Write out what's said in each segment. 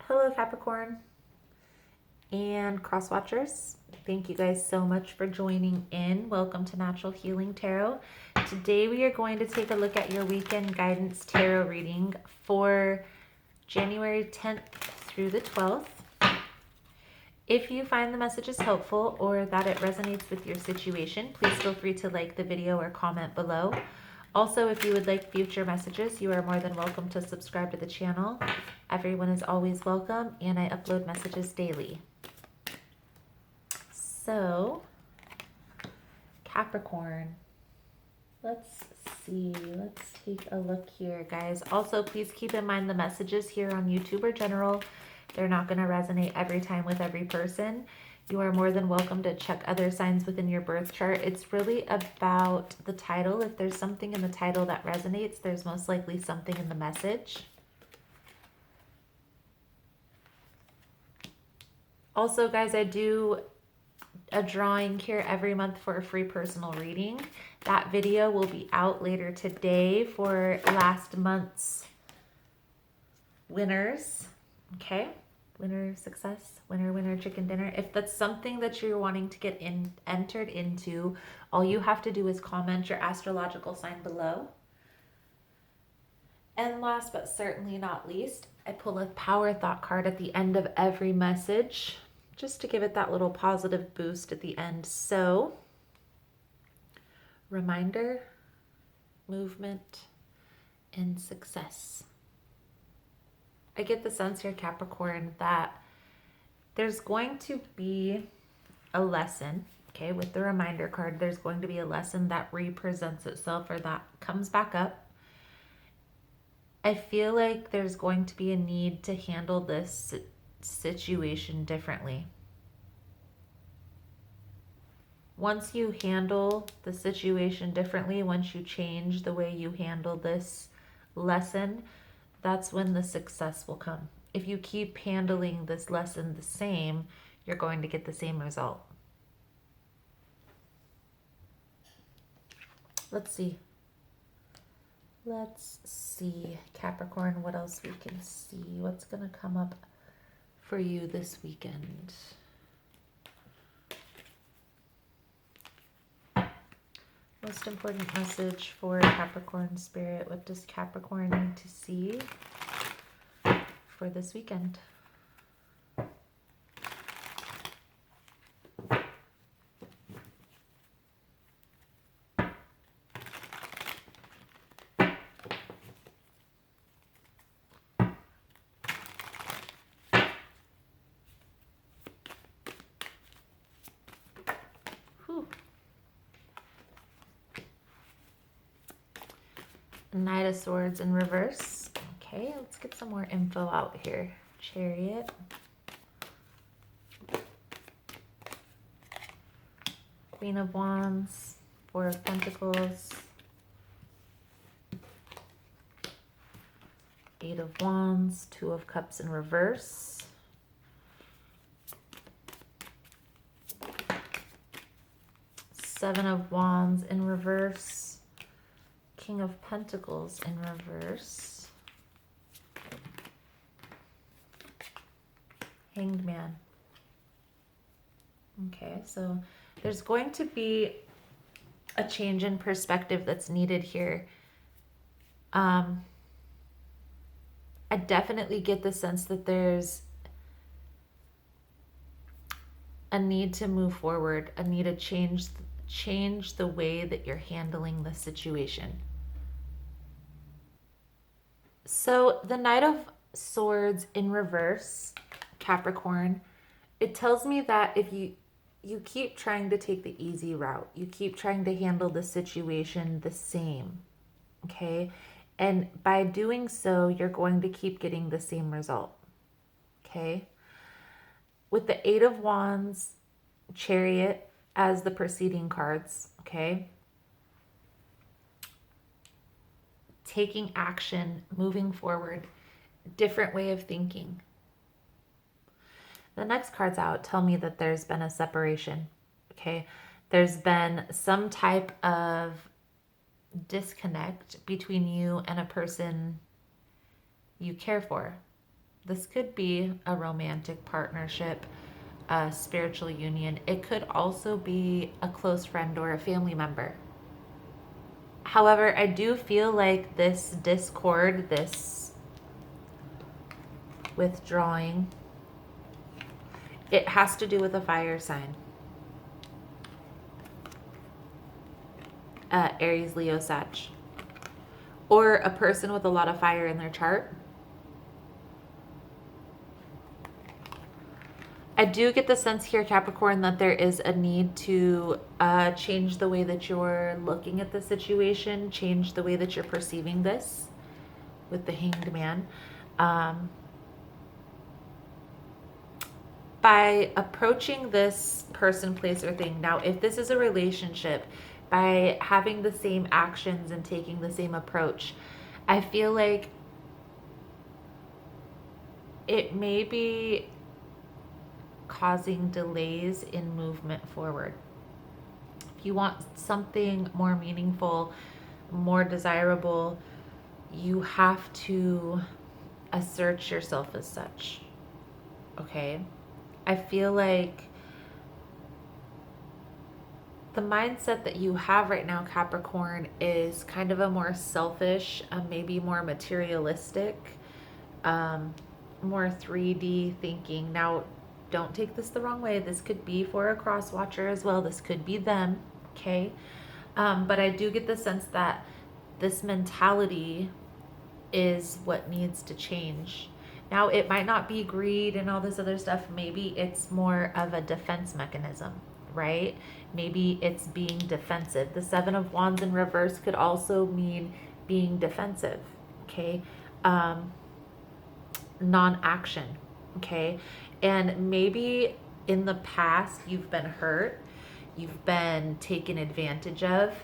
Hello, Capricorn and cross watchers. Thank you guys so much for joining in. Welcome to Natural Healing Tarot. Today we are going to take a look at your weekend guidance tarot reading for January 10th through the 12th. If you find the messages helpful or that it resonates with your situation, please feel free to like the video or comment below. Also, if you would like future messages, you are more than welcome to subscribe to the channel. Everyone is always welcome, and I upload messages daily. So, Capricorn, let's see. Let's take a look here, guys. Also, please keep in mind the messages here on YouTube are general. They're not going to resonate every time with every person. You are more than welcome to check other signs within your birth chart. It's really about the title. If there's something in the title that resonates, there's most likely something in the message. Also, guys, I do a drawing here every month for a free personal reading. That video will be out later today for last month's winners. Okay, winner success, winner chicken dinner. If that's something that you're wanting to get entered into, all you have to do is comment your astrological sign below. And last but certainly not least, I pull a power thought card at the end of every message, just to give it that little positive boost at the end. So, reminder, movement, and success. I get the sense here, Capricorn, that there's going to be a lesson, okay, with the reminder card. There's going to be a lesson that represents itself or that comes back up. I feel like there's going to be a need to handle this situation differently. Once you handle the situation differently, once you change the way you handle this lesson, that's when the success will come. If you keep handling this lesson the same, you're going to get the same result. Let's see. Let's see, Capricorn, what else we can see. What's going to come up for you this weekend? Most important message for Capricorn spirit. What does Capricorn need to see for this weekend? Whew. Knight of Swords in reverse. Okay, let's get some more info out here. Chariot. Queen of Wands. Four of Pentacles. Eight of Wands. Two of Cups in reverse. Seven of Wands in reverse. King of Pentacles in reverse. Hanged Man. Okay, so there's going to be a change in perspective that's needed here. I definitely get the sense that there's a need to move forward, a need to change the way that you're handling the situation. So the Knight of Swords in reverse, Capricorn, it tells me that if you keep trying to take the easy route, you keep trying to handle the situation the same, okay? And by doing so, you're going to keep getting the same result, okay? With the Eight of Wands, Chariot as the preceding cards, okay? Taking action, moving forward, different way of thinking. The next cards out tell me that there's been a separation, okay? There's been some type of disconnect between you and a person you care for. This could be a romantic partnership, a spiritual union. It could also be a close friend or a family member. However, I do feel like this discord, this withdrawing, it has to do with a fire sign. Aries, Leo, Sag. Or a person with a lot of fire in their chart. I do get the sense here, Capricorn, that there is a need to change the way that you're looking at the situation, change the way that you're perceiving this with the Hanged Man. By approaching this person, place, or thing, now if this is a relationship, by having the same actions and taking the same approach, I feel like it may be causing delays in movement forward. If you want something more meaningful, more desirable, you have to assert yourself as such. Okay? I feel like the mindset that you have right now, Capricorn, is kind of a more selfish, maybe more materialistic, more 3D thinking. Now, don't take this the wrong way. This could be for a cross watcher as well. This could be them, okay? But I do get the sense that this mentality is what needs to change. Now, it might not be greed and all this other stuff. Maybe it's more of a defense mechanism, right? Maybe it's being defensive. The Seven of Wands in reverse could also mean being defensive, okay? Non-action, okay? And maybe in the past you've been hurt, you've been taken advantage of,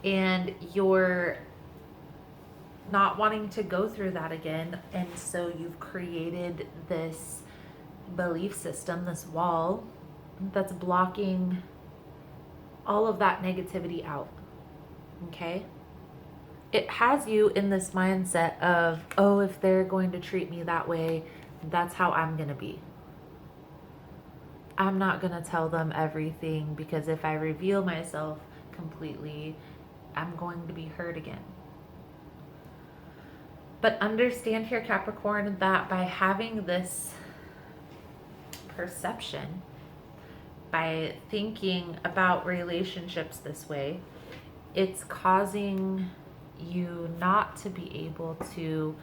and you're not wanting to go through that again. And so you've created this belief system, this wall that's blocking all of that negativity out. Okay? It has you in this mindset of, oh, if they're going to treat me that way, that's how I'm going to be. I'm not going to tell them everything, because if I reveal myself completely, I'm going to be hurt again. But understand here, Capricorn, that by having this perception, by thinking about relationships this way, it's causing you not to be able to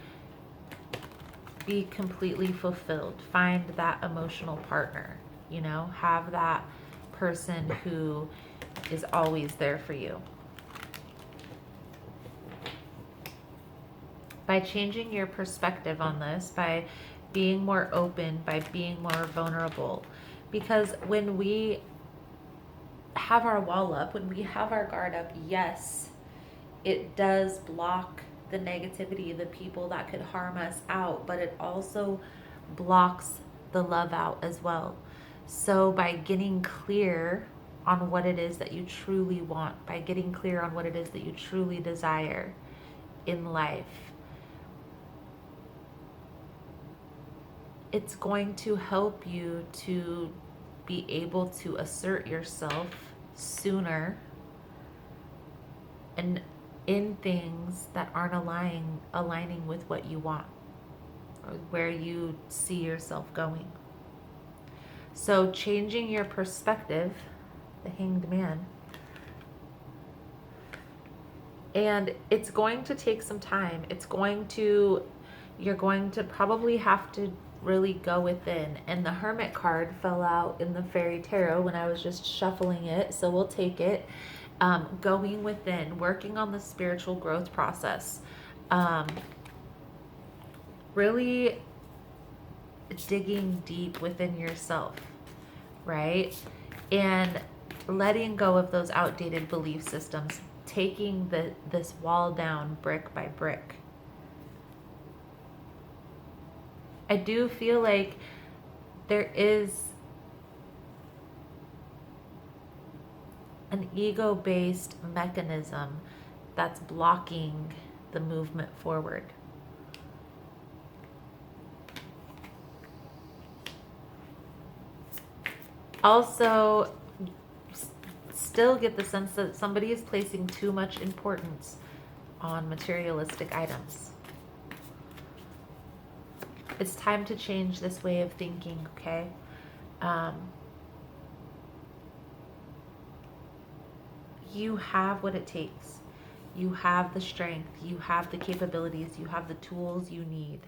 be completely fulfilled, find that emotional partner, you know, have that person who is always there for you. By changing your perspective on this, by being more open, by being more vulnerable. Because when we have our wall up, when we have our guard up, yes, it does block the negativity, the people that could harm us out, but it also blocks the love out as well. So by getting clear on what it is that you truly want, by getting clear on what it is that you truly desire in life, it's going to help you to be able to assert yourself sooner and in things that aren't aligning with what you want or where you see yourself going. So changing your perspective, the Hanged Man, and it's going to take some time. You're going to probably have to really go within. And the Hermit card fell out in the Fairy Tarot when I was just shuffling it, so we'll take it. Going within, working on the spiritual growth process, really digging deep within yourself, right? And letting go of those outdated belief systems, taking this wall down brick by brick. I do feel like there is an ego-based mechanism that's blocking the movement forward. Also, still get the sense that somebody is placing too much importance on materialistic items. It's time to change this way of thinking, okay? You have what it takes. You have the strength. You have the capabilities. You have the tools you need.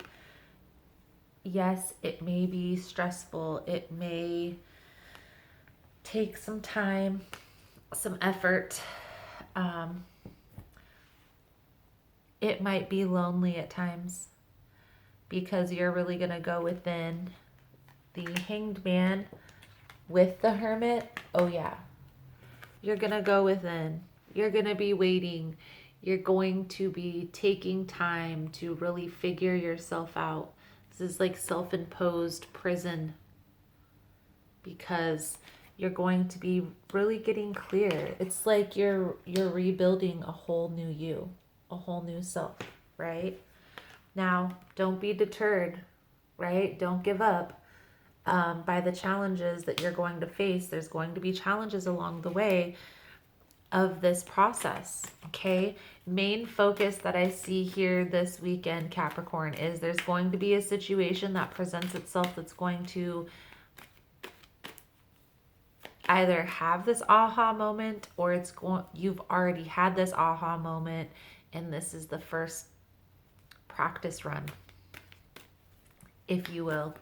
Yes, it may be stressful. It may take some time, some effort. It might be lonely at times because you're really going to go within. The Hanged Man with the Hermit, oh yeah. You're going to go within. You're going to be waiting. You're going to be taking time to really figure yourself out. This is like self-imposed prison because you're going to be really getting clear. It's like you're rebuilding a whole new you, a whole new self, right? Now, don't be deterred, right? Don't give up by the challenges that you're going to face. There's going to be challenges along the way of this process, okay? Main focus that I see here this weekend, Capricorn, is there's going to be a situation that presents itself that's going to either have this aha moment or you've already had this aha moment and this is the first practice run, if you will.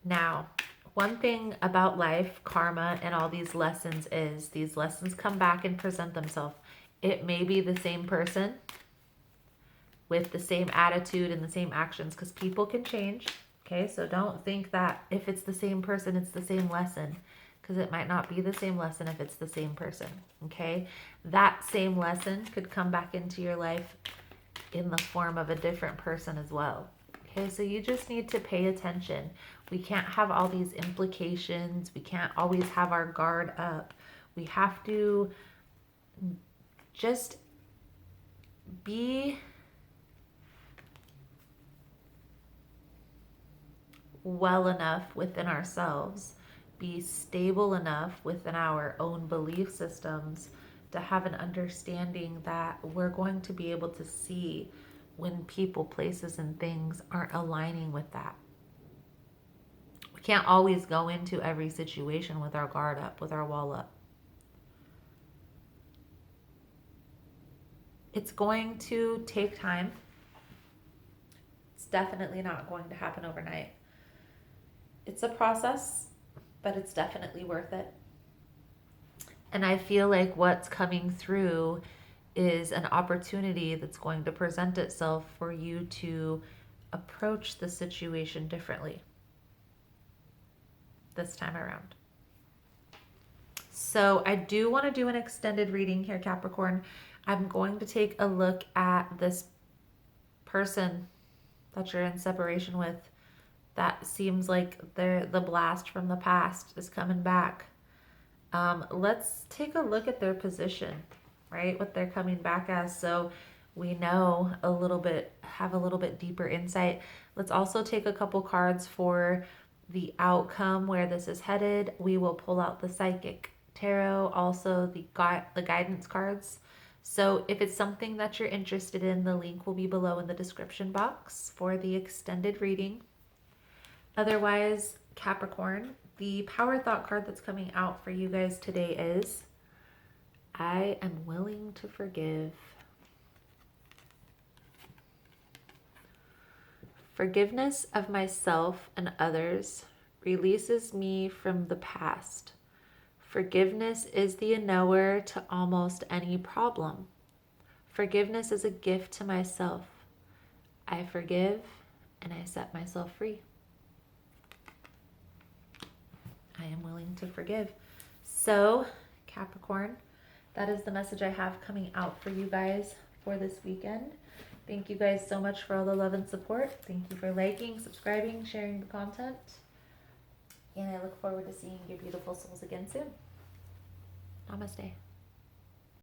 Now, one thing about life, karma, and all these lessons is these lessons come back and present themselves. It may be the same person with the same attitude and the same actions because people can change. Okay, so don't think that if it's the same person, it's the same lesson, because it might not be the same lesson if it's the same person. Okay, that same lesson could come back into your life in the form of a different person as well. Okay, so you just need to pay attention. We can't have all these implications. We can't always have our guard up. We have to just be well enough within ourselves, be stable enough within our own belief systems to have an understanding that we're going to be able to see when people, places, and things aren't aligning with that. We can't always go into every situation with our guard up, with our wall up. It's going to take time. It's definitely not going to happen overnight. It's a process, but it's definitely worth it. And I feel like what's coming through is an opportunity that's going to present itself for you to approach the situation differently this time around. So I do want to do an extended reading here, Capricorn. I'm going to take a look at this person that you're in separation with. That seems like the blast from the past is coming back. Let's take a look at their position, right? What they're coming back as, so we know a little bit, have a little bit deeper insight. Let's also take a couple cards for the outcome, where this is headed. We will pull out the Psychic Tarot, also the guidance cards. So if it's something that you're interested in, the link will be below in the description box for the extended reading. Otherwise, Capricorn, the power thought card that's coming out for you guys today is, I am willing to forgive. Forgiveness of myself and others releases me from the past. Forgiveness is the knower to almost any problem. Forgiveness is a gift to myself. I forgive and I set myself free. I am willing to forgive. So, Capricorn, that is the message I have coming out for you guys for this weekend. Thank you guys so much for all the love and support. Thank you for liking, subscribing, sharing the content. And I look forward to seeing your beautiful souls again soon. Namaste.